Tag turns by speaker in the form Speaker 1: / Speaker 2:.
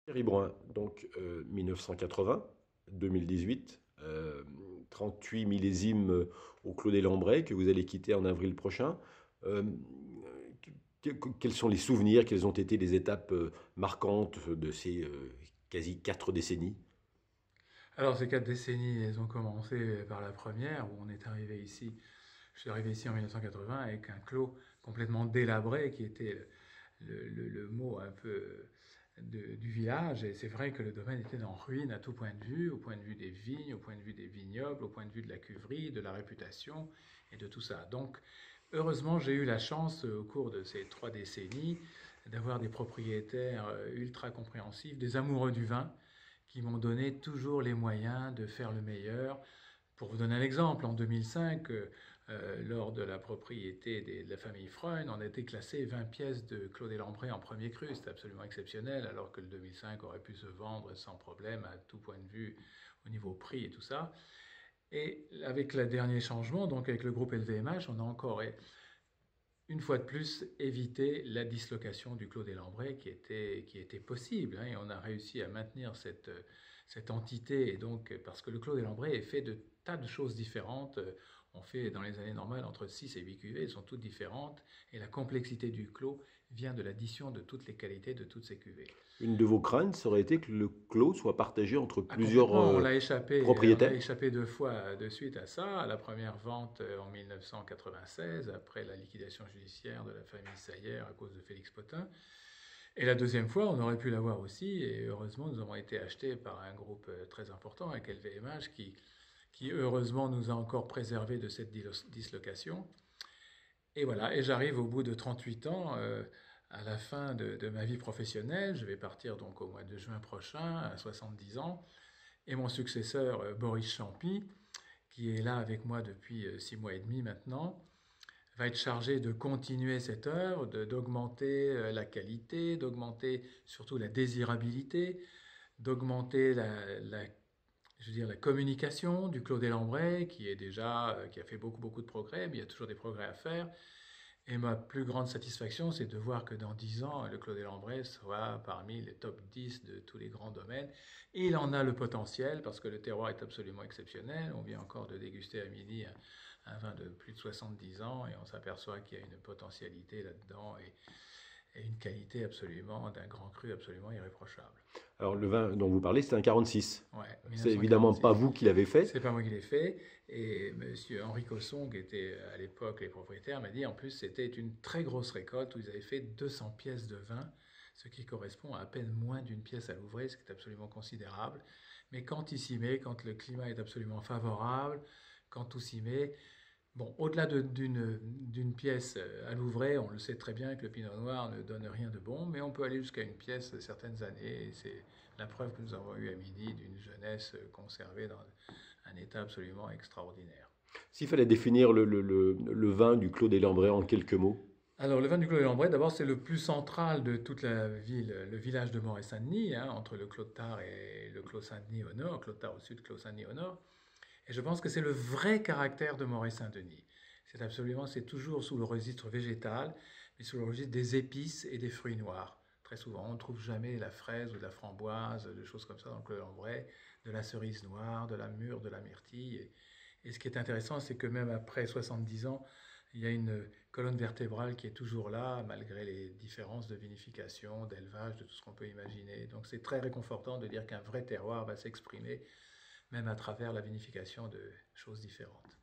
Speaker 1: Thierry Brun, donc 1980, 2018, 38 millésimes au Clos des Lambrais que vous allez quitter en avril prochain. Euh, Quels sont les souvenirs, quelles ont été les étapes marquantes de ces quasi 4 décennies?
Speaker 2: Alors ces 4 décennies, elles ont commencé par la première, où on est arrivé ici. Je suis arrivé ici en 1980 avec un clos complètement délabré, qui était le mot un peu du village. Et c'est vrai que le domaine était en ruine à tout point de vue, au point de vue des vignes, au point de vue des vignobles, au point de vue de la cuverie, de la réputation et de tout ça. Donc, heureusement, j'ai eu la chance, au cours de ces 3 décennies, d'avoir des propriétaires ultra compréhensifs, des amoureux du vin, qui m'ont donné toujours les moyens de faire le meilleur. Pour vous donner un exemple, en 2005, lors de la propriété de la famille Freund, on a été classé 20 pièces de Claude et Lambray en premier cru. C'était absolument exceptionnel, alors que le 2005 aurait pu se vendre sans problème à tout point de vue au niveau prix et tout ça. Et avec le dernier changement, donc avec le groupe LVMH, on a encore une fois de plus évité la dislocation du Clos des Lambrais qui était possible, hein, et on a réussi à maintenir cette entité. Et donc, parce que le Clos des Lambrais est fait de tas de choses différentes. On fait dans les années normales entre 6 et 8 cuvées, elles sont toutes différentes. Et la complexité du clos vient de l'addition de toutes les qualités de toutes ces cuvées.
Speaker 1: Une de vos craintes, ça aurait été que le clos soit partagé entre
Speaker 2: Ah,
Speaker 1: plusieurs
Speaker 2: complètement, on l'a
Speaker 1: propriétaires?
Speaker 2: échappé 2 fois de suite à ça. À la première vente en 1996, après la liquidation judiciaire de la famille Sayer à cause de Félix Potin. Et la deuxième fois, on aurait pu l'avoir aussi. Et heureusement, nous avons été achetés par un groupe très important, avec LVMH, qui heureusement nous a encore préservés de cette dislocation. Et voilà, et j'arrive au bout de 38 ans, à la fin de ma vie professionnelle. Je vais partir donc au mois de juin prochain, à 70 ans. Et mon successeur, Boris Champy, qui est là avec moi depuis 6 mois et demi maintenant, va être chargé de continuer cette œuvre, d'augmenter la qualité, d'augmenter surtout la désirabilité, d'augmenter je veux dire, la communication du Clos des Lambrais, qui a fait beaucoup, beaucoup de progrès, mais il y a toujours des progrès à faire. Et ma plus grande satisfaction, c'est de voir que dans 10 ans, le Clos des Lambrais soit parmi les top 10 de tous les grands domaines. Et il en a le potentiel, parce que le terroir est absolument exceptionnel. On vient encore de déguster à midi un vin de plus de 70 ans, et on s'aperçoit qu'il y a une potentialité là-dedans, et une qualité absolument, d'un grand cru absolument irréprochable.
Speaker 1: Alors le vin dont vous parlez, c'est un 46.
Speaker 2: Ouais,
Speaker 1: C'est évidemment pas
Speaker 2: 1946.
Speaker 1: vous qui l'avez fait.
Speaker 2: C'est pas moi qui l'ai fait. Et monsieur Henri Cosson, qui était à l'époque les propriétaires, m'a dit en plus c'était une très grosse récolte où ils avaient fait 200 pièces de vin, ce qui correspond à peine moins d'une pièce à l'ouvrier, ce qui est absolument considérable. Mais quand il s'y met, quand le climat est absolument favorable, quand tout s'y met, bon, au-delà d'une pièce à l'ouvret, on le sait très bien que le pinot noir ne donne rien de bon, mais on peut aller jusqu'à une pièce certaines années. Et c'est la preuve que nous avons eue à midi d'une jeunesse conservée dans un état absolument extraordinaire.
Speaker 1: S'il fallait définir le vin du Clos des Lambrais en quelques mots.
Speaker 2: Alors, le vin du Clos des Lambrais, d'abord, c'est le plus central de toute la ville, le village de Moret-Saint-Denis, hein, entre le Clos de Tard et le Clos Saint-Denis au nord, Clos de Tard au sud, Clos Saint-Denis au nord. Et je pense que c'est le vrai caractère de Moret-Saint-Denis. C'est toujours sous le registre végétal, mais sous le registre des épices et des fruits noirs. Très souvent, on ne trouve jamais la fraise ou de la framboise, de choses comme ça dans le Clos Lambrais, de la cerise noire, de la mûre, de la myrtille. Et ce qui est intéressant, c'est que même après 70 ans, il y a une colonne vertébrale qui est toujours là, malgré les différences de vinification, d'élevage, de tout ce qu'on peut imaginer. Donc c'est très réconfortant de dire qu'un vrai terroir va s'exprimer même à travers la vinification de choses différentes.